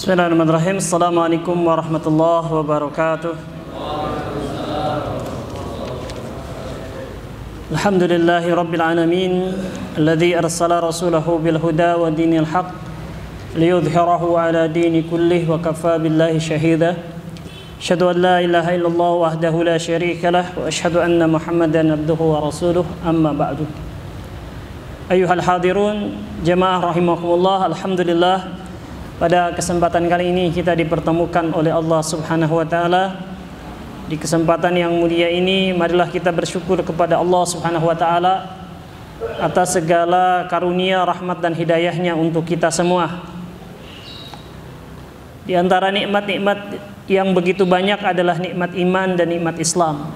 Bismillahirrahmanirrahim. Assalamualaikum warahmatullahi wabarakatuh. Alhamdulillahi rabbil alamin, alladzi arsala rasulahu bil huda wa dinil haq liyudhhirahu ala dini kullih wa kafa billahi shahida. Asyhadu an la ilaha illallah wahdahu la syarika lah wa asyhadu anna Muhammadan abduhu wa rasuluh. Amma ba'du. Ayyuhal hadirun, jamaah rahimakumullah, alhamdulillah, pada kesempatan kali ini kita dipertemukan oleh Allah Subhanahu wa taala. Di kesempatan yang mulia ini, marilah kita bersyukur kepada Allah Subhanahu wa taala atas segala karunia, rahmat dan hidayahnya untuk kita semua. Di antara nikmat-nikmat yang begitu banyak adalah nikmat iman dan nikmat Islam,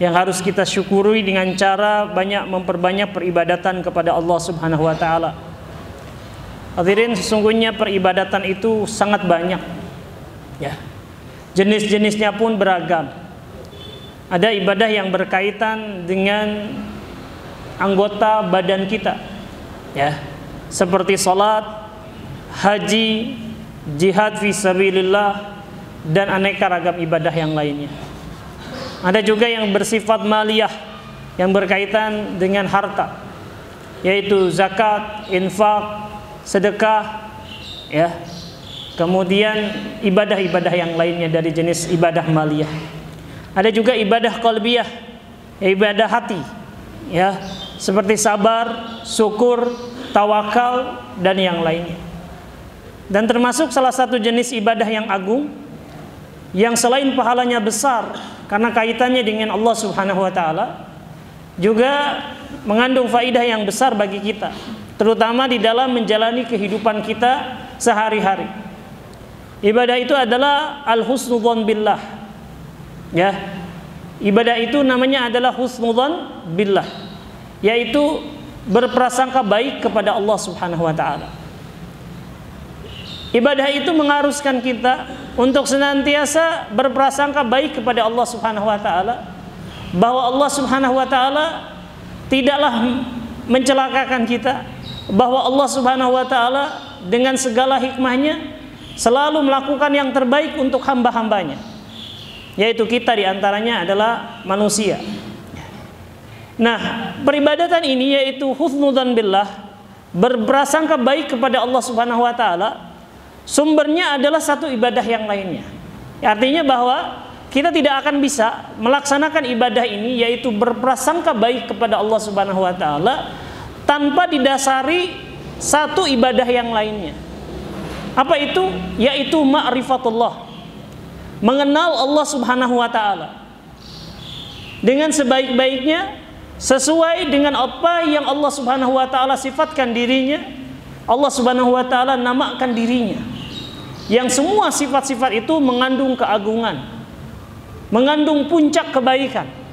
yang harus kita syukuri dengan cara banyak memperbanyak peribadatan kepada Allah Subhanahu wa taala. Hadirin, sesungguhnya peribadatan itu sangat banyak, ya. Jenis-jenisnya pun beragam. Ada ibadah yang berkaitan dengan anggota badan kita, ya, seperti salat, haji, jihad fisabilillah, dan aneka ragam ibadah yang lainnya. Ada juga yang bersifat maliyah, yang berkaitan dengan harta, yaitu zakat, infak, sedekah, ya. Kemudian ibadah-ibadah yang lainnya dari jenis ibadah maliyah. Ada juga ibadah qalbiyah, ibadah hati, ya, seperti sabar, syukur, tawakal, dan yang lainnya. Dan termasuk salah satu jenis ibadah yang agung, yang selain pahalanya besar karena kaitannya dengan Allah Subhanahu wa taala, juga mengandung faidah yang besar bagi kita, terutama di dalam menjalani kehidupan kita sehari-hari. Ibadah itu adalah al-husnudzon billah, ya. Ibadah itu namanya adalah husnudzon billah, yaitu berprasangka baik kepada Allah Subhanahu wa taala. Ibadah itu mengharuskan kita untuk senantiasa berprasangka baik kepada Allah Subhanahu wa taala, bahwa Allah Subhanahu wa taala tidaklah mencelakakan kita, bahwa Allah Subhanahu wa taala dengan segala hikmahnya selalu melakukan yang terbaik untuk hamba-hambanya, yaitu kita diantaranya adalah manusia. Nah, peribadatan ini yaitu husnudzan billah, berprasangka baik kepada Allah Subhanahu wa taala, sumbernya adalah satu ibadah yang lainnya. Artinya bahwa kita tidak akan bisa melaksanakan ibadah ini, yaitu berprasangka baik kepada Allah Subhanahu wa taala, tanpa didasari satu ibadah yang lainnya. Apa itu? Yaitu ma'rifatullah, mengenal Allah Subhanahu wa taala dengan sebaik-baiknya, sesuai dengan apa yang Allah Subhanahu wa taala sifatkan dirinya. Allah Subhanahu wa taala namakan dirinya, yang semua sifat-sifat itu mengandung keagungan, mengandung puncak kebaikan.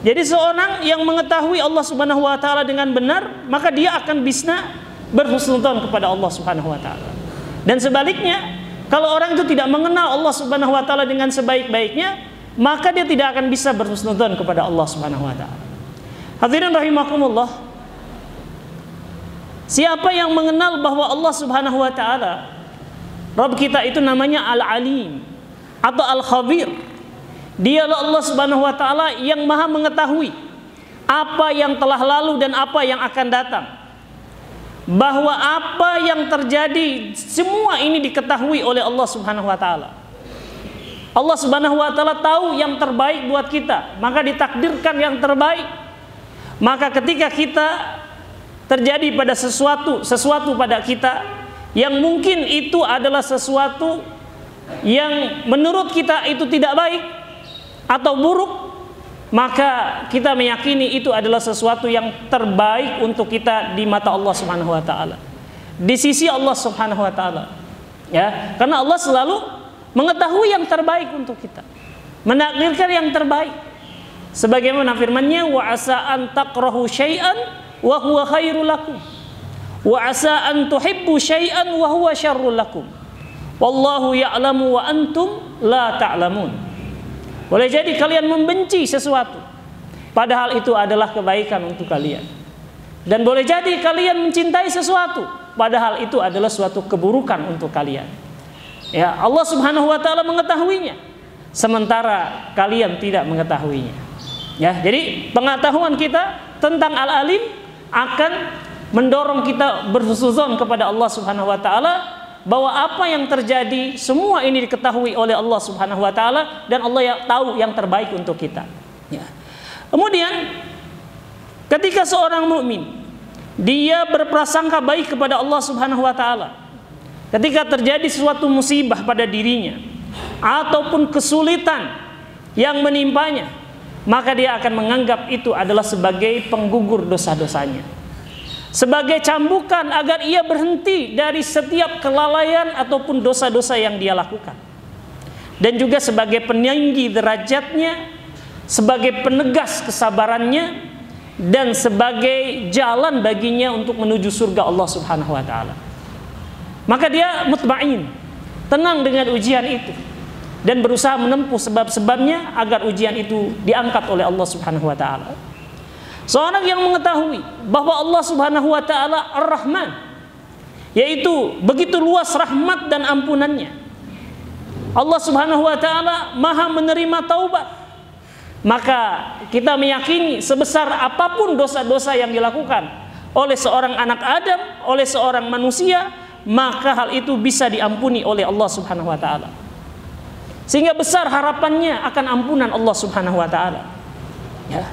Jadi seorang yang mengetahui Allah Subhanahu wa taala dengan benar, maka dia akan bisa berhusnudzon kepada Allah Subhanahu wa taala. Dan sebaliknya, kalau orang itu tidak mengenal Allah Subhanahu wa taala dengan sebaik-baiknya, maka dia tidak akan bisa berhusnudzon kepada Allah Subhanahu wa taala. Hadirin rahimakumullah, siapa yang mengenal bahwa Allah Subhanahu wa taala, Rabb kita itu namanya Al-Alim atau Al-Khabir. Dialah Allah Subhanahu wa taala yang Maha mengetahui apa yang telah lalu dan apa yang akan datang. Bahwa apa yang terjadi semua ini diketahui oleh Allah Subhanahu wa taala. Allah Subhanahu wa taala tahu yang terbaik buat kita, maka ditakdirkan yang terbaik. Maka ketika kita terjadi pada sesuatu pada kita yang mungkin itu adalah sesuatu yang menurut kita itu tidak baik atau buruk, maka kita meyakini itu adalah sesuatu yang terbaik untuk kita di mata Allah Subhanahu wa taala, di sisi Allah Subhanahu wa taala, ya. Karena Allah selalu mengetahui yang terbaik untuk kita, menakdirkan yang terbaik. Sebagaimana firman-Nya, wa asa an takrahu syai'an wa huwa khairul lakum, wa asa an tuhibbu syai'an wa huwa syarrul lakum, wallahu ya'lamu wa antum la ta'lamun. Boleh jadi kalian membenci sesuatu, padahal itu adalah kebaikan untuk kalian. Dan boleh jadi kalian mencintai sesuatu, padahal itu adalah suatu keburukan untuk kalian. Ya, Allah Subhanahu wa taala mengetahuinya, sementara kalian tidak mengetahuinya. Ya, jadi pengetahuan kita tentang Al-Alim akan mendorong kita berhusnuzon kepada Allah Subhanahu wa taala bahwa apa yang terjadi semua ini diketahui oleh Allah Subhanahu wa taala dan Allah yang tahu yang terbaik untuk kita. Ya. Kemudian ketika seorang mukmin dia berprasangka baik kepada Allah Subhanahu wa taala, ketika terjadi suatu musibah pada dirinya ataupun kesulitan yang menimpanya, maka dia akan menganggap itu adalah sebagai penggugur dosa-dosanya, sebagai cambukan agar ia berhenti dari setiap kelalaian ataupun dosa-dosa yang dia lakukan, dan juga sebagai peninggi derajatnya, sebagai penegas kesabarannya, dan sebagai jalan baginya untuk menuju surga Allah Subhanahu wa taala. Maka dia mutmain, tenang dengan ujian itu, dan berusaha menempuh sebab-sebabnya agar ujian itu diangkat oleh Allah Subhanahu wa taala. Seorang yang mengetahui bahwa Allah Subhanahu wa taala Ar-Rahman, yaitu begitu luas rahmat dan ampunannya. Allah Subhanahu wa taala Maha menerima taubat. Maka kita meyakini sebesar apapun dosa-dosa yang dilakukan oleh seorang anak Adam, oleh seorang manusia, maka hal itu bisa diampuni oleh Allah Subhanahu wa taala. Sehingga besar harapannya akan ampunan Allah Subhanahu wa taala. Ya.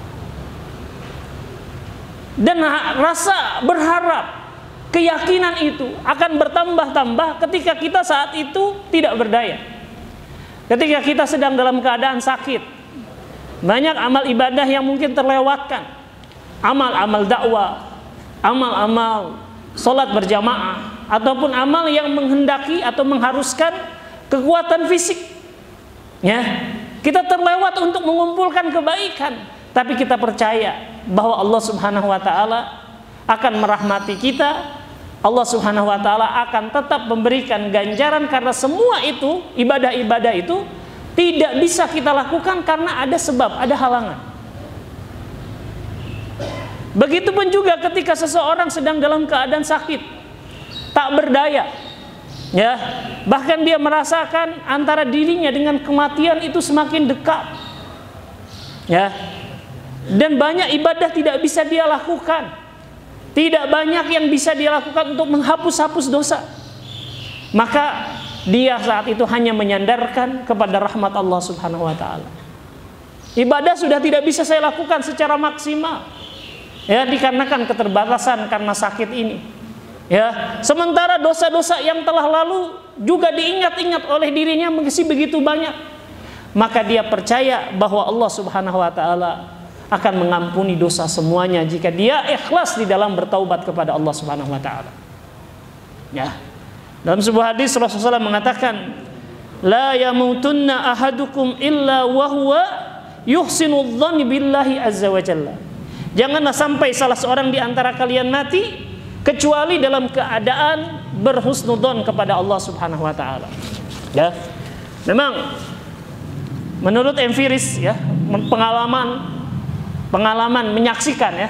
Dan rasa berharap, keyakinan itu akan bertambah-tambah ketika kita saat itu tidak berdaya. Ketika kita sedang dalam keadaan sakit, banyak amal ibadah yang mungkin terlewatkan, amal-amal dakwah, amal-amal sholat berjamaah, ataupun amal yang menghendaki atau mengharuskan kekuatan fisik. Ya, kita terlewat untuk mengumpulkan kebaikan, tapi kita percaya bahwa Allah Subhanahu wa taala akan merahmati kita. Allah Subhanahu wa taala akan tetap memberikan ganjaran, karena semua itu, ibadah-ibadah itu tidak bisa kita lakukan karena ada sebab, ada halangan. Begitupun juga ketika seseorang sedang dalam keadaan sakit, tak berdaya, ya, bahkan dia merasakan antara dirinya dengan kematian itu semakin dekat, ya, dan banyak ibadah tidak bisa dia lakukan, tidak banyak yang bisa dia lakukan untuk menghapus-hapus dosa. Maka dia saat itu hanya menyandarkan kepada rahmat Allah Subhanahu wa taala. Ibadah sudah tidak bisa saya lakukan secara maksimal, ya, dikarenakan keterbatasan karena sakit ini. Ya, sementara dosa-dosa yang telah lalu juga diingat-ingat oleh dirinya masih begitu banyak. Maka dia percaya bahwa Allah Subhanahu wa taala akan mengampuni dosa semuanya jika dia ikhlas di dalam bertaubat kepada Allah Subhanahu wa taala. Ya. Dalam sebuah hadis Rasulullah SAW mengatakan, la yamutunna ahadukum illa wa huwa yuhsinu dzanni billahi azza wa jalla. Janganlah sampai salah seorang di antara kalian mati kecuali dalam keadaan berhusnudzon kepada Allah Subhanahu wa taala. Ya. Memang menurut empiris, ya, pengalaman menyaksikan, ya,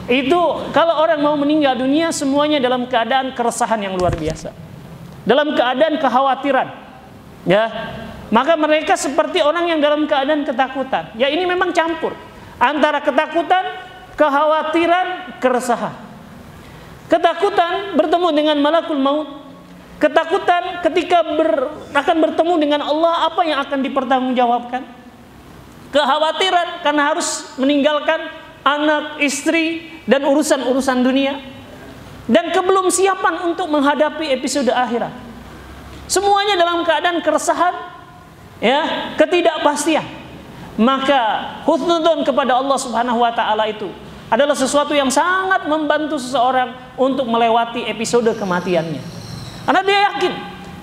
itu kalau orang mau meninggal dunia semuanya dalam keadaan keresahan yang luar biasa, dalam keadaan kekhawatiran, ya, maka mereka seperti orang yang dalam keadaan ketakutan. Ya, ini memang campur antara ketakutan, kekhawatiran, keresahan. Ketakutan bertemu dengan malakul maut, ketakutan ketika akan bertemu dengan Allah, apa yang akan dipertanggungjawabkan, kekhawatiran karena harus meninggalkan anak, istri, dan urusan-urusan dunia, dan kebelum siapan untuk menghadapi episode akhirat. Semuanya dalam keadaan keresahan, ya, ketidakpastian. Maka husnudzon kepada Allah Subhanahu wa taala itu adalah sesuatu yang sangat membantu seseorang untuk melewati episode kematiannya. Karena dia yakin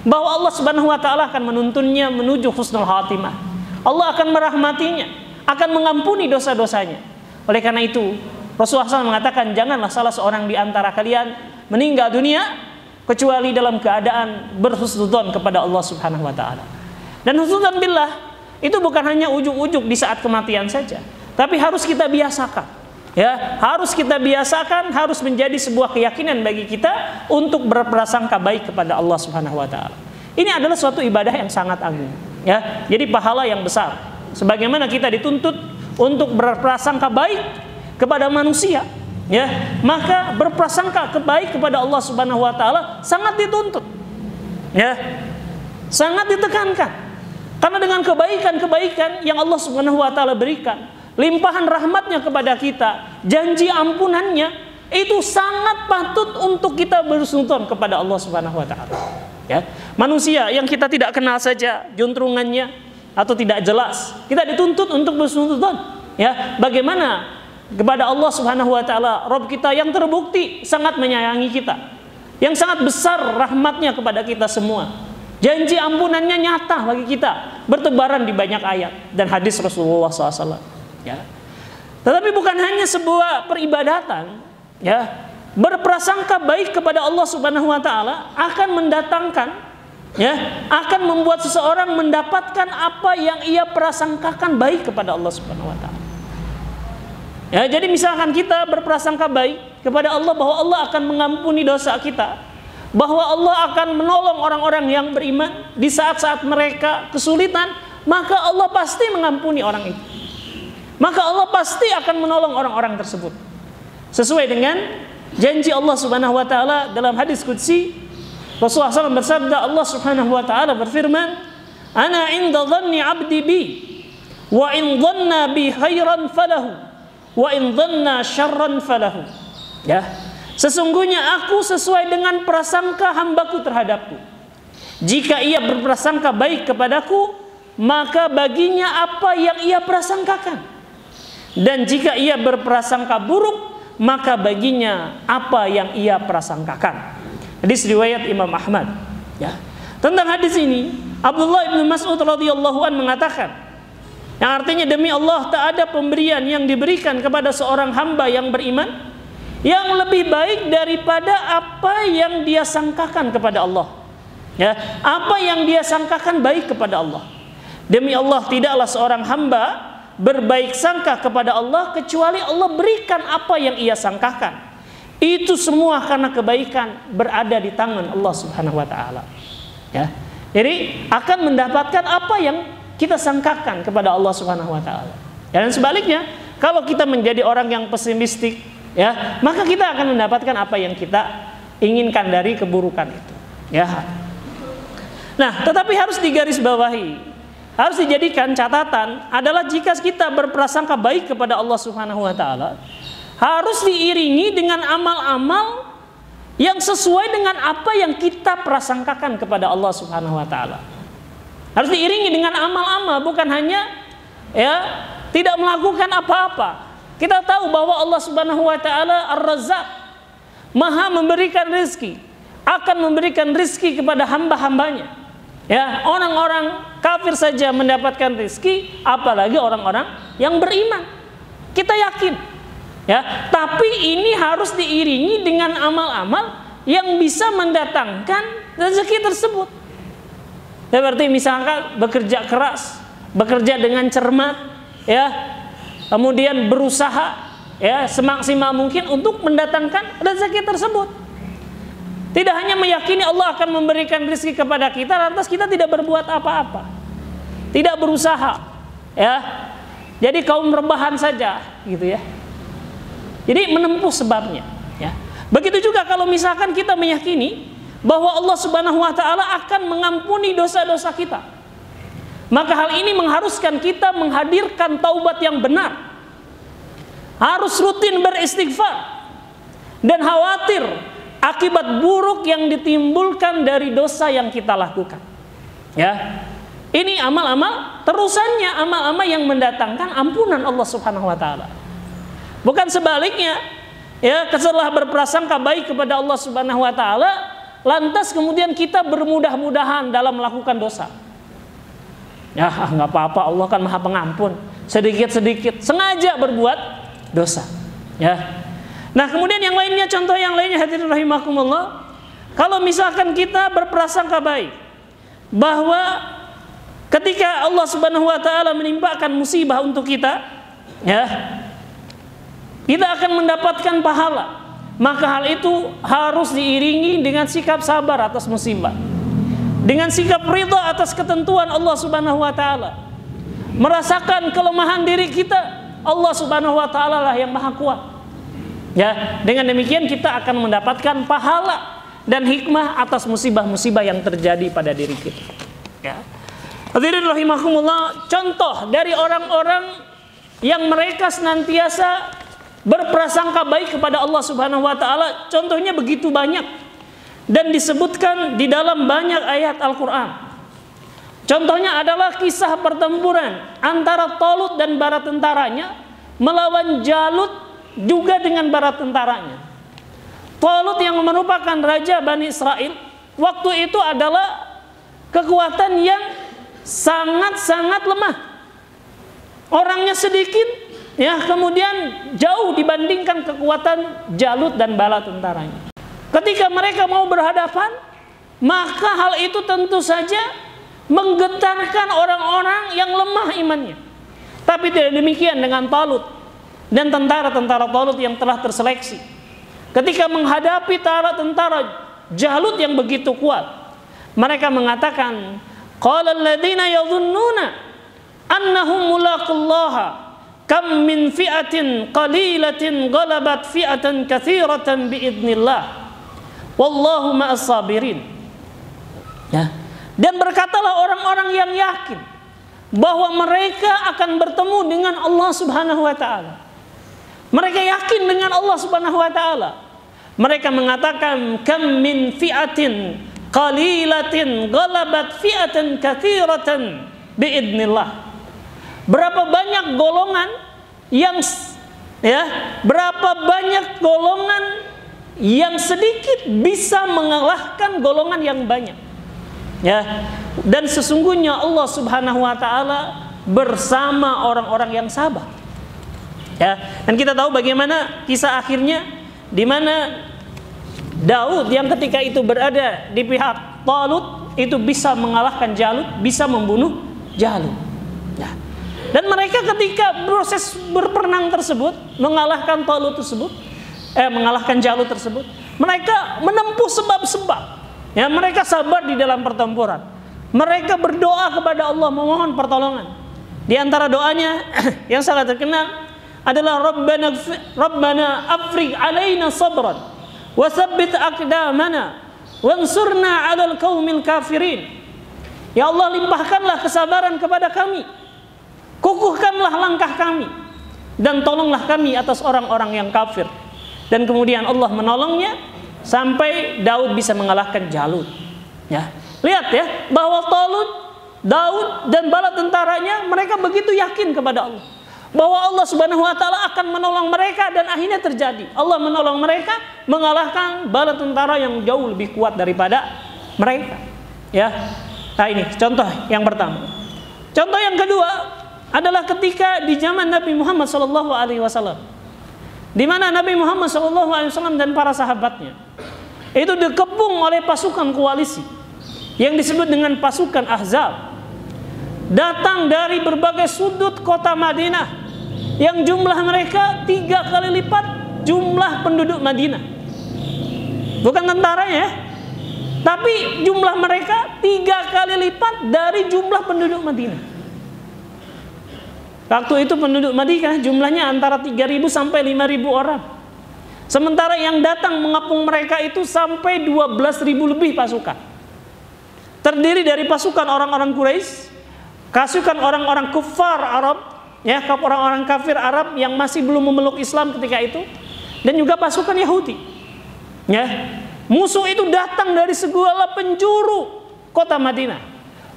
bahwa Allah Subhanahu wa taala akan menuntunnya menuju husnul khatimah. Allah akan merahmatinya, akan mengampuni dosa-dosanya. Oleh karena itu, Rasulullah SAW mengatakan, janganlah salah seorang di antara kalian meninggal dunia kecuali dalam keadaan berhusnudzon kepada Allah Subhanahu wa taala. Dan husnudzon billah itu bukan hanya ujug-ujug di saat kematian saja, tapi harus kita biasakan. Ya, harus kita biasakan, harus menjadi sebuah keyakinan bagi kita untuk berprasangka baik kepada Allah Subhanahu wa taala. Ini adalah suatu ibadah yang sangat agung, ya. Jadi pahala yang besar. Sebagaimana kita dituntut untuk berprasangka baik kepada manusia, ya, maka berprasangka baik kepada Allah Subhanahu wa taala sangat dituntut. Ya. Sangat ditekankan. Karena dengan kebaikan-kebaikan yang Allah Subhanahu wa taala berikan, limpahan rahmatnya kepada kita, janji ampunannya, itu sangat patut untuk kita bersuntun kepada Allah Subhanahu wa taala. Ya. Manusia yang kita tidak kenal saja juntrungannya atau tidak jelas, kita dituntut untuk bersuntun. Ya, bagaimana kepada Allah Subhanahu wa taala, Rabb kita yang terbukti sangat menyayangi kita, yang sangat besar rahmatnya kepada kita semua. Janji ampunannya nyata bagi kita, bertebaran di banyak ayat dan hadis Rasulullah SAW. Ya. Tetapi bukan hanya sebuah peribadatan, ya, berprasangka baik kepada Allah Subhanahu wa taala akan mendatangkan, ya, akan membuat seseorang mendapatkan apa yang ia prasangkakan baik kepada Allah Subhanahu wa taala. Ya, jadi misalkan kita berprasangka baik kepada Allah bahwa Allah akan mengampuni dosa kita, bahwa Allah akan menolong orang-orang yang beriman di saat-saat mereka kesulitan, maka Allah pasti mengampuni orang itu. Maka Allah pasti akan menolong orang-orang tersebut. Sesuai dengan janji Allah Subhanahu wa taala dalam hadis qudsi, Rasulullah SAW bersabda, Allah Subhanahu wa taala berfirman, "Ana 'inda dhanni 'abdi bi, wa in dhanna bi khairan falahu, wa in dhanna syarran falahu." Ya. Sesungguhnya aku sesuai dengan prasangka hambaku terhadapku. Jika ia berprasangka baik kepadaku, maka baginya apa yang ia prasangkakan. Dan jika ia berprasangka buruk, maka baginya apa yang ia prasangkakan. Hadis riwayat Imam Ahmad. Ya. Tentang hadis ini, Abdullah bin Mas'ud radhiyallahu an mengatakan, yang artinya demi Allah tak ada pemberian yang diberikan kepada seorang hamba yang beriman yang lebih baik daripada apa yang dia sangkakan kepada Allah. Ya, apa yang dia sangkakan baik kepada Allah. Demi Allah tidaklah seorang hamba berbaik sangka kepada Allah kecuali Allah berikan apa yang ia sangkakan. Itu semua karena kebaikan berada di tangan Allah Subhanahu wa taala. Ya. Jadi akan mendapatkan apa yang kita sangkakan kepada Allah Subhanahu wa taala. Dan sebaliknya, kalau kita menjadi orang yang pesimistik, ya, maka kita akan mendapatkan apa yang kita inginkan dari keburukan itu. Ya. Nah, tetapi harus digarisbawahi, harus dijadikan catatan adalah jika kita berprasangka baik kepada Allah Subhanahu wa taala, harus diiringi dengan amal-amal yang sesuai dengan apa yang kita prasangkakan kepada Allah Subhanahu wa taala. Harus diiringi dengan amal-amal, bukan hanya, ya, tidak melakukan apa-apa. Kita tahu bahwa Allah Subhanahu wa taala Ar-Razzaq, Maha memberikan rezeki, akan memberikan rezeki kepada hamba-hambanya. Ya, orang-orang kafir saja mendapatkan rezeki, apalagi orang-orang yang beriman. Kita yakin. Ya, tapi ini harus diiringi dengan amal-amal yang bisa mendatangkan rezeki tersebut. Seperti misalkan bekerja keras, bekerja dengan cermat, ya, kemudian berusaha, ya, semaksimal mungkin untuk mendatangkan rezeki tersebut. Tidak hanya meyakini Allah akan memberikan rezeki kepada kita, lantas kita tidak berbuat apa-apa, tidak berusaha, ya, jadi kaum rebahan saja, gitu ya. Jadi menempuh sebabnya, ya. Begitu juga kalau misalkan kita meyakini bahwa Allah Subhanahu wa taala akan mengampuni dosa-dosa kita, maka hal ini mengharuskan kita menghadirkan taubat yang benar, harus rutin beristighfar dan khawatir akibat buruk yang ditimbulkan dari dosa yang kita lakukan. Ya, ini amal-amal terusannya, amal-amal yang mendatangkan ampunan Allah Subhanahu wa taala. Bukan sebaliknya, ya, setelah berprasangka baik kepada Allah Subhanahu wa taala, lantas kemudian kita bermudah-mudahan dalam melakukan dosa. Ya, nggak apa-apa, Allah kan Maha Pengampun. Sedikit-sedikit sengaja berbuat dosa. Ya. Nah, kemudian yang lainnya, contoh yang lainnya, hadirin rahimakumullah, kalau misalkan kita berprasangka baik bahwa ketika Allah Subhanahu wa taala menimpakan musibah untuk kita, ya, kita akan mendapatkan pahala. Maka hal itu harus diiringi dengan sikap sabar atas musibah, dengan sikap ridha atas ketentuan Allah Subhanahu wa taala. Merasakan kelemahan diri kita, Allah Subhanahu wa taala lah yang maha kuat. Ya, dengan demikian kita akan mendapatkan pahala dan hikmah atas musibah-musibah yang terjadi pada diri kita. Ya. Hadirin rahimakumullah, contoh dari orang-orang yang mereka senantiasa berprasangka baik kepada Allah Subhanahu wa taala, contohnya begitu banyak dan disebutkan di dalam banyak ayat Al-Qur'an. Contohnya adalah kisah pertempuran antara Talut dan bala tentaranya melawan Jalut juga dengan bala tentaranya. Talut yang merupakan raja Bani Israel waktu itu adalah kekuatan yang sangat-sangat lemah. Orangnya sedikit, ya, kemudian jauh dibandingkan kekuatan Jalut dan bala tentaranya. Ketika mereka mau berhadapan, maka hal itu tentu saja menggetarkan orang-orang yang lemah imannya. Tapi tidak demikian dengan Talut dan tentara-tentara Talut yang telah terseleksi. Ketika menghadapi tentara Jalut yang begitu kuat, mereka mengatakan, qala alladziina yadhunnuna annahum mulaqullaha kam min fi'atin qalilatin ghalabat fi'atan katsiratan biidznillah wallahu ma'as sabirin. Ya. Dan berkatalah orang-orang yang yakin bahwa mereka akan bertemu dengan Allah Subhanahu wa taala. Mereka yakin dengan Allah Subhanahu wa taala. Mereka mengatakan kam min fi'atin qalilatin ghalabat fi'atan katsiratan biidznillah. Berapa banyak golongan yang berapa banyak golongan yang sedikit bisa mengalahkan golongan yang banyak. Ya, dan sesungguhnya Allah Subhanahu wa taala bersama orang-orang yang sabar. Ya, dan kita tahu bagaimana kisah akhirnya di mana Daud yang ketika itu berada di pihak Talut itu bisa mengalahkan Jalut, bisa membunuh Jalut. Ya. Dan mereka ketika proses berperang tersebut mengalahkan Talut tersebut, mengalahkan Jalut tersebut, mereka menempuh sebab-sebab. Ya, mereka sabar di dalam pertempuran. Mereka berdoa kepada Allah memohon pertolongan. Di antara doanya yang sangat terkenal adalah Rabbana afrigh alaina sabran wa tsabbit aqdamana wansurna 'alal qaumil kafirin. Ya Allah, limpahkanlah kesabaran kepada kami. Kukuhkanlah langkah kami dan tolonglah kami atas orang-orang yang kafir. Dan kemudian Allah menolongnya sampai Daud bisa mengalahkan Jalut. Ya, lihat ya bahwa Daud dan bala tentaranya mereka begitu yakin kepada Allah bahwa Allah Subhanahu wa taala akan menolong mereka, dan akhirnya terjadi. Allah menolong mereka mengalahkan bala tentara yang jauh lebih kuat daripada mereka. Ya. Nah, ini contoh yang pertama. Contoh yang kedua adalah ketika di zaman Nabi Muhammad SAW, di mana Nabi Muhammad SAW dan para sahabatnya itu dikepung oleh pasukan koalisi yang disebut dengan pasukan Ahzab, datang dari berbagai sudut kota Madinah yang jumlah mereka 3 kali lipat jumlah penduduk Madinah. Bukan tentaranya ya, tapi jumlah mereka 3 kali lipat dari jumlah penduduk Madinah. Waktu itu penduduk Madinah jumlahnya antara 3.000 sampai 5.000 orang. Sementara yang datang mengepung mereka itu sampai 12.000 lebih pasukan. Terdiri dari pasukan orang-orang Quraisy, pasukan orang-orang kufar Arab, ya, orang-orang kafir Arab yang masih belum memeluk Islam ketika itu, dan juga pasukan Yahudi. Ya, musuh itu datang dari segala penjuru kota Madinah.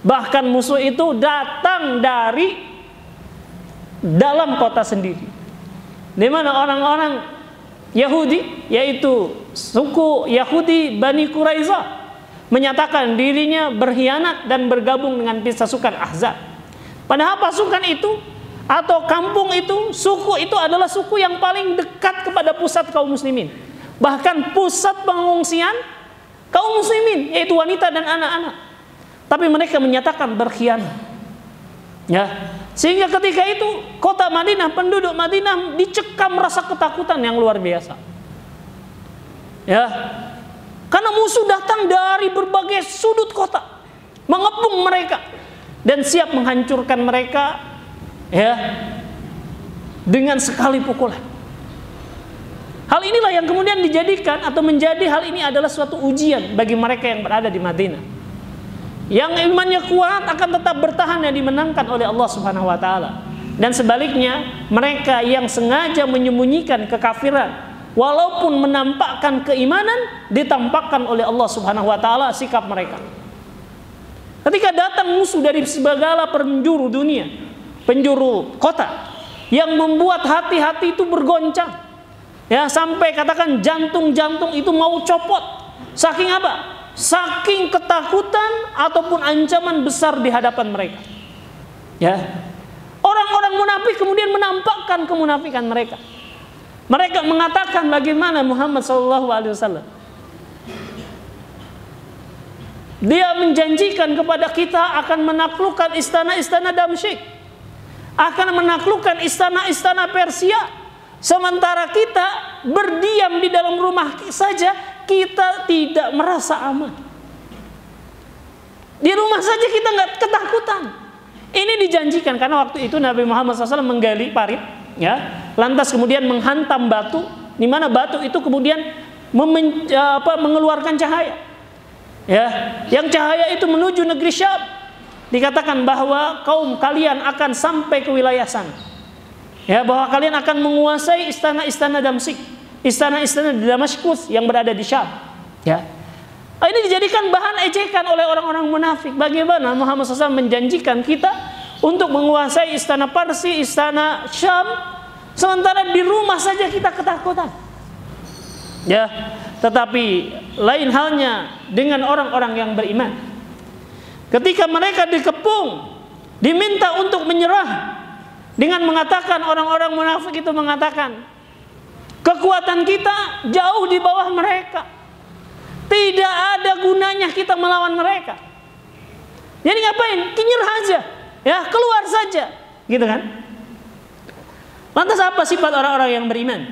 Bahkan musuh itu datang dari dalam kota sendiri, di mana orang-orang Yahudi, yaitu suku Yahudi Bani Quraizah, menyatakan dirinya berkhianat dan bergabung dengan pasukan Ahzab. Padahal pasukan itu atau kampung itu, suku itu adalah suku yang paling dekat kepada pusat kaum muslimin, bahkan pusat pengungsian kaum muslimin, yaitu wanita dan anak-anak. Tapi mereka menyatakan berkhianat. Ya, Sehingga ketika itu kota Madinah, penduduk Madinah dicekam rasa ketakutan yang luar biasa. Ya. Karena musuh datang dari berbagai sudut kota, mengepung mereka dan siap menghancurkan mereka, ya, dengan sekali pukulan. Hal inilah yang kemudian dijadikan atau menjadi hal ini adalah suatu ujian bagi mereka yang berada di Madinah. Yang imannya kuat akan tetap bertahan dan dimenangkan oleh Allah Subhanahu wa taala. Dan sebaliknya, mereka yang sengaja menyembunyikan kekafiran walaupun menampakkan keimanan, ditampakkan oleh Allah Subhanahu wa taala sikap mereka. Ketika datang musuh dari segala penjuru dunia, penjuru kota, yang membuat hati-hati itu bergoncang. Ya, sampai katakan jantung-jantung itu mau copot. Saking apa? Saking ketakutan ataupun ancaman besar di hadapan mereka. Ya. Orang-orang munafik kemudian menampakkan kemunafikan mereka. Mereka mengatakan bagaimana Muhammad SAW. Dia menjanjikan kepada kita akan menaklukkan istana-istana Damsyik, akan menaklukkan istana-istana Persia. Sementara kita berdiam di dalam rumah saja, kita tidak merasa aman. Di rumah saja kita nggak ketakutan. Ini dijanjikan karena waktu itu Nabi Muhammad SAW menggali parit, ya, lantas kemudian menghantam batu, di mana batu itu kemudian mengeluarkan cahaya, ya, yang cahaya itu menuju negeri Syam. Dikatakan bahwa kaum kalian akan sampai ke wilayah sana. Ya, bahwa kalian akan menguasai istana-istana Damsyik, istana-istana di Damaskus yang berada di Syam. Ya. Ini dijadikan bahan ejekan oleh orang-orang munafik. Bagaimana Muhammad SAW menjanjikan kita untuk menguasai istana Parsi, istana Syam, sementara di rumah saja kita ketakutan. Ya, tetapi lain halnya dengan orang-orang yang beriman. Ketika mereka dikepung, diminta untuk menyerah. Dengan mengatakan, orang-orang munafik itu mengatakan, kekuatan kita jauh di bawah mereka. Tidak ada gunanya kita melawan mereka. Jadi ngapain? Nyerah aja, ya, keluar saja, gitu kan? Lantas apa sifat orang-orang yang beriman?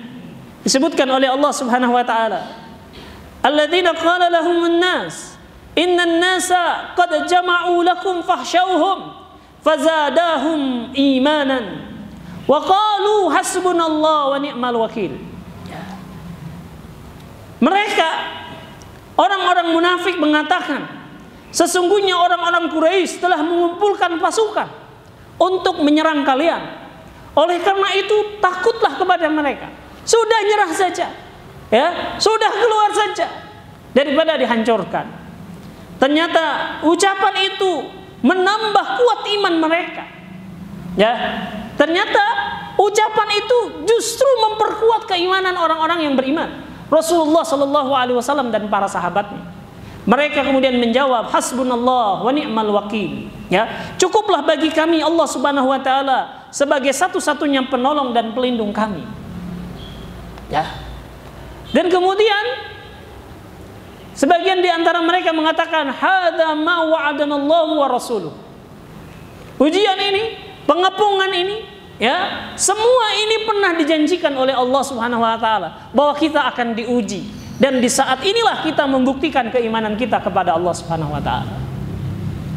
Disebutkan oleh Allah Subhanahu wa taala, alladzina qala lahumun nas, innan nasa qad jama'u lakum fakhshawhum fazadahum imanan wa qalu hasbunallahu wa ni'mal wakil. Mereka, orang-orang munafik mengatakan, sesungguhnya orang-orang Quraisy telah mengumpulkan pasukan untuk menyerang kalian. Oleh karena itu takutlah kepada mereka. Sudah nyerah saja, ya, sudah keluar saja daripada dihancurkan. Ternyata ucapan itu menambah kuat iman mereka. Ya, ternyata ucapan itu justru memperkuat keimanan orang-orang yang beriman. Rasulullah Shallallahu Alaihi Wasallam dan para sahabatnya. Mereka kemudian menjawab, hasbunallah wa ni'mal wakil. Ya, cukuplah bagi kami Allah Subhanahu Wa Taala sebagai satu-satunya penolong dan pelindung kami. Ya, dan kemudian sebagian di antara mereka mengatakan, hadza ma wa'adanallahu wa rasuluh. Ujian ini, pengepungan ini, ya, semua ini pernah dijanjikan oleh Allah Subhanahu wa taala bahwa kita akan diuji, dan di saat inilah kita membuktikan keimanan kita kepada Allah Subhanahu wa taala.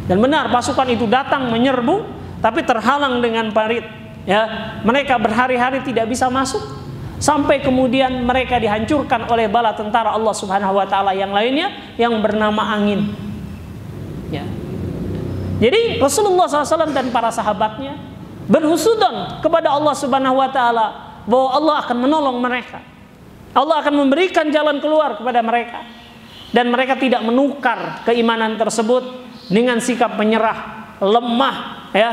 Dan benar pasukan itu datang menyerbu, tapi terhalang dengan parit, ya. Mereka berhari-hari tidak bisa masuk. Sampai kemudian mereka dihancurkan oleh bala tentara Allah Subhanahu wa taala yang lainnya yang bernama angin. Ya. Jadi Rasulullah SAW dan para sahabatnya berhusnuzon kepada Allah Subhanahu wa taala bahwa Allah akan menolong mereka. Allah akan memberikan jalan keluar kepada mereka, dan mereka tidak menukar keimanan tersebut dengan sikap menyerah, lemah, ya,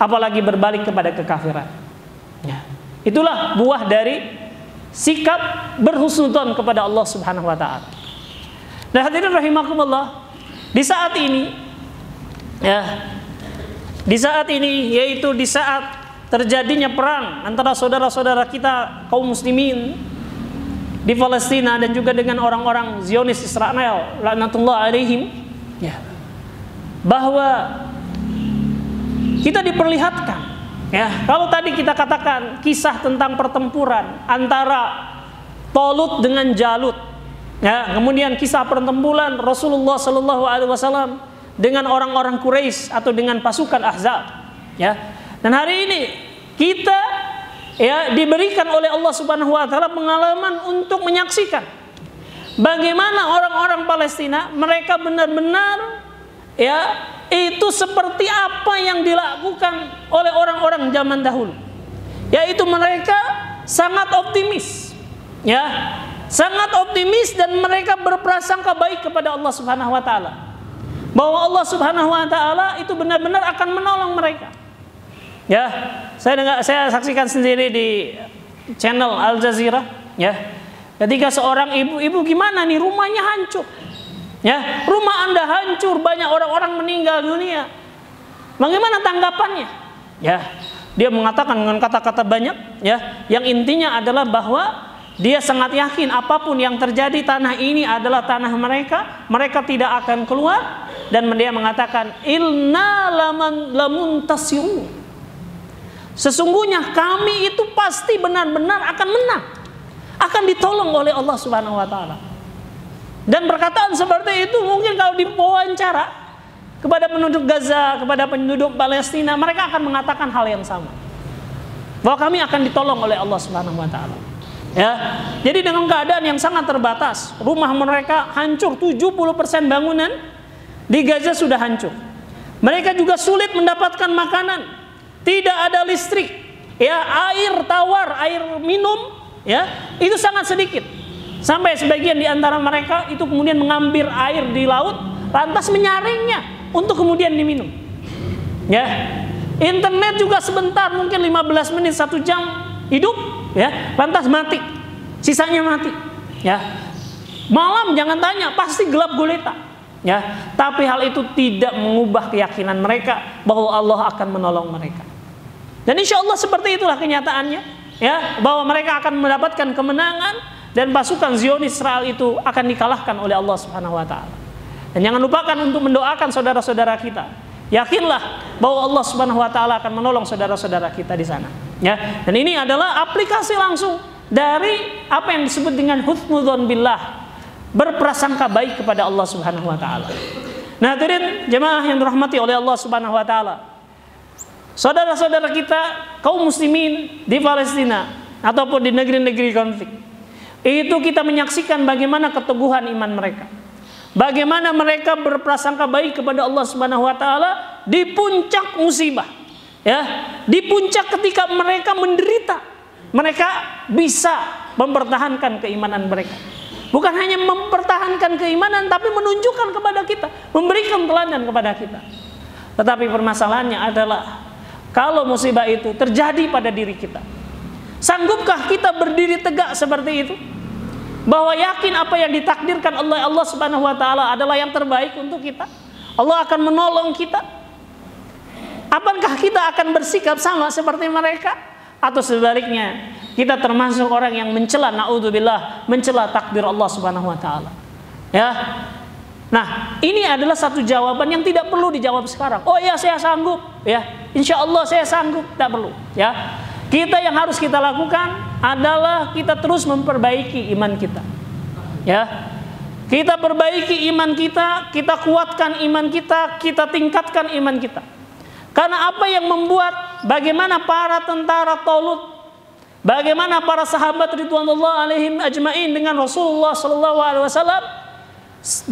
apalagi berbalik kepada kekafiran. Ya. Itulah buah dari sikap berhusnuzon kepada Allah Subhanahu wa taala. Nah, hadirin rahimakumullah, di saat ini, ya, di saat ini, yaitu di saat terjadinya perang antara saudara-saudara kita kaum muslimin di Palestina dan juga dengan orang-orang Zionis Israel laknatullah alaihim, ya, bahwa kita diperlihatkan Ya, kalau tadi kita katakan kisah tentang pertempuran antara Talut dengan Jalut, ya, kemudian kisah pertempuran Rasulullah Shallallahu Alaihi Wasallam dengan orang-orang Quraisy atau dengan pasukan Ahzab, ya. Dan hari ini kita, ya, diberikan oleh Allah Subhanahu Wa Taala pengalaman untuk menyaksikan bagaimana orang-orang Palestina mereka benar-benar, ya, itu seperti apa yang dilakukan oleh orang-orang zaman dahulu, yaitu mereka sangat optimis, ya, sangat optimis, dan mereka berprasangka baik kepada Allah Subhanahu Wa Taala bahwa Allah Subhanahu Wa Taala itu benar-benar akan menolong mereka. Ya, saya saksikan sendiri di channel Al Jazeera, ya, ketika seorang ibu gimana nih, rumahnya hancur. Ya, rumah Anda hancur, banyak orang-orang meninggal dunia. Bagaimana tanggapannya? Ya, dia mengatakan dengan kata-kata banyak, ya, yang intinya adalah bahwa dia sangat yakin apapun yang terjadi, tanah ini adalah tanah mereka, mereka tidak akan keluar, dan dia mengatakan inna lamuntasirun. Sesungguhnya kami itu pasti benar-benar akan menang, akan ditolong oleh Allah Subhanahu Wa Taala. Dan perkataan seperti itu mungkin kalau diwawancara kepada penduduk Gaza, kepada penduduk Palestina, mereka akan mengatakan hal yang sama, bahwa kami akan ditolong oleh Allah Subhanahu Wa Taala. Ya, jadi dengan keadaan yang sangat terbatas, rumah mereka hancur, 70% bangunan di Gaza sudah hancur. Mereka juga sulit mendapatkan makanan, tidak ada listrik, ya, air tawar, air minum, ya, itu sangat sedikit. Sampai sebagian di antara mereka itu kemudian mengambil air di laut, lantas menyaringnya untuk kemudian diminum. Ya, internet juga sebentar, mungkin 15 menit 1 jam hidup, ya, lantas mati, sisanya mati. Ya, malam jangan tanya, pasti gelap gulita. Ya, tapi hal itu tidak mengubah keyakinan mereka bahwa Allah akan menolong mereka. Dan insya Allah seperti itulah kenyataannya, ya, bahwa mereka akan mendapatkan kemenangan. Dan pasukan Zionis Israel itu akan dikalahkan oleh Allah Subhanahu Wa Taala. Dan jangan lupakan untuk mendoakan saudara-saudara kita. Yakinlah bahwa Allah Subhanahu Wa Taala akan menolong saudara-saudara kita di sana. Ya. Dan ini adalah aplikasi langsung dari apa yang disebut dengan husnudzon billah, berprasangka baik kepada Allah Subhanahu Wa Taala. Nah, hadirin jemaah yang dirahmati oleh Allah Subhanahu Wa Taala, saudara-saudara kita kaum muslimin di Palestina ataupun di negeri-negeri konflik, itu kita menyaksikan bagaimana keteguhan iman mereka, bagaimana mereka berprasangka baik kepada Allah Subhanahu Wa Taala di puncak musibah, ya, di puncak ketika mereka menderita, mereka bisa mempertahankan keimanan mereka. Bukan hanya mempertahankan keimanan, tapi menunjukkan kepada kita, memberikan teladan kepada kita. Tetapi permasalahannya adalah kalau musibah itu terjadi pada diri kita, sanggupkah kita berdiri tegak seperti itu? Bahwa yakin apa yang ditakdirkan oleh Allah Subhanahu Wa Taala adalah yang terbaik untuk kita. Allah akan menolong kita. Apakah kita akan bersikap sama seperti mereka? Atau sebaliknya, kita termasuk orang yang mencela, naudzubillah, mencela takdir Allah Subhanahu Wa Taala. Ya. Nah, ini adalah satu jawaban yang tidak perlu dijawab sekarang. Oh ya, saya sanggup, ya. Insya Allah saya sanggup, tak perlu, ya. Kita yang harus kita lakukan adalah kita terus memperbaiki iman kita. Ya. Kita perbaiki iman kita, kita kuatkan iman kita, kita tingkatkan iman kita. Karena apa yang membuat bagaimana para tentara Talut, bagaimana para sahabat ridwanullah alaihim ajmain dengan Rasulullah sallallahu alaihi wasallam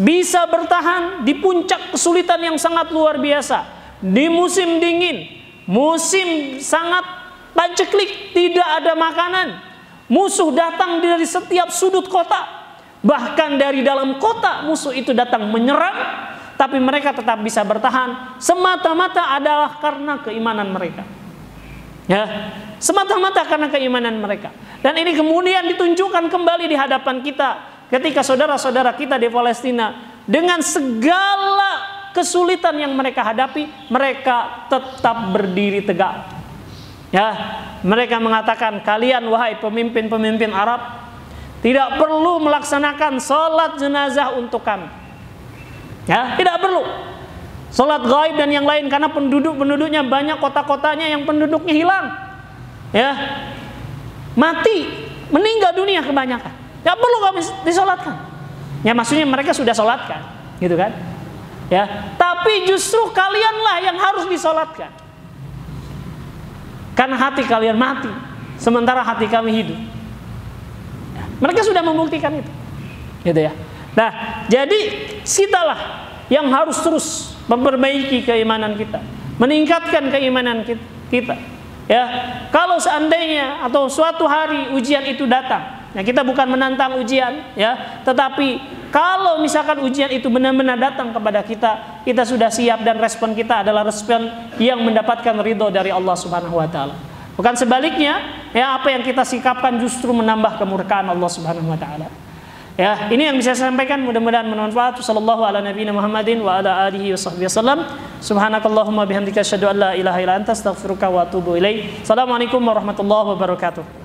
bisa bertahan di puncak kesulitan yang sangat luar biasa, di musim dingin, musim sangat paceklik, tidak ada makanan, musuh datang dari setiap sudut kota, bahkan dari dalam kota musuh itu datang menyerang, tapi mereka tetap bisa bertahan semata-mata adalah karena keimanan mereka. Ya, semata-mata karena keimanan mereka. Dan ini kemudian ditunjukkan kembali di hadapan kita ketika saudara-saudara kita di Palestina dengan segala kesulitan yang mereka hadapi, mereka tetap berdiri tegak. Ya, mereka mengatakan, kalian wahai pemimpin-pemimpin Arab tidak perlu melaksanakan sholat jenazah untuk kami. Ya, tidak perlu. Salat gaib dan yang lain, karena penduduknya banyak, kota-kotanya yang penduduknya hilang. Ya. Mati, meninggal dunia kebanyakan. Ya perlu kami disolatkan. Ya maksudnya mereka sudah solatkan, gitu kan? Ya, tapi justru kalianlah yang harus disolatkan. Karena hati kalian mati, sementara hati kami hidup. Mereka sudah membuktikan itu, gitu ya. Nah, jadi kitalah yang harus terus memperbaiki keimanan kita, meningkatkan keimanan kita. Ya, kalau seandainya atau suatu hari ujian itu datang, ya kita bukan menantang ujian, ya, tetapi kalau misalkan ujian itu benar-benar datang kepada kita, kita sudah siap dan respon kita adalah respon yang mendapatkan ridho dari Allah Subhanahu wa taala. Bukan sebaliknya, ya apa yang kita sikapkan justru menambah kemurkaan Allah Subhanahu wa taala. Ya, ini yang bisa saya sampaikan, mudah-mudahan bermanfaat. Sallallahu ala nabiyina Muhammadin wa ala alihi wasallam. Subhanakallahumma bihamdika asyhadu an la ilaha illa anta astaghfiruka wa atubu ilaik. Assalamualaikum warahmatullahi wabarakatuh.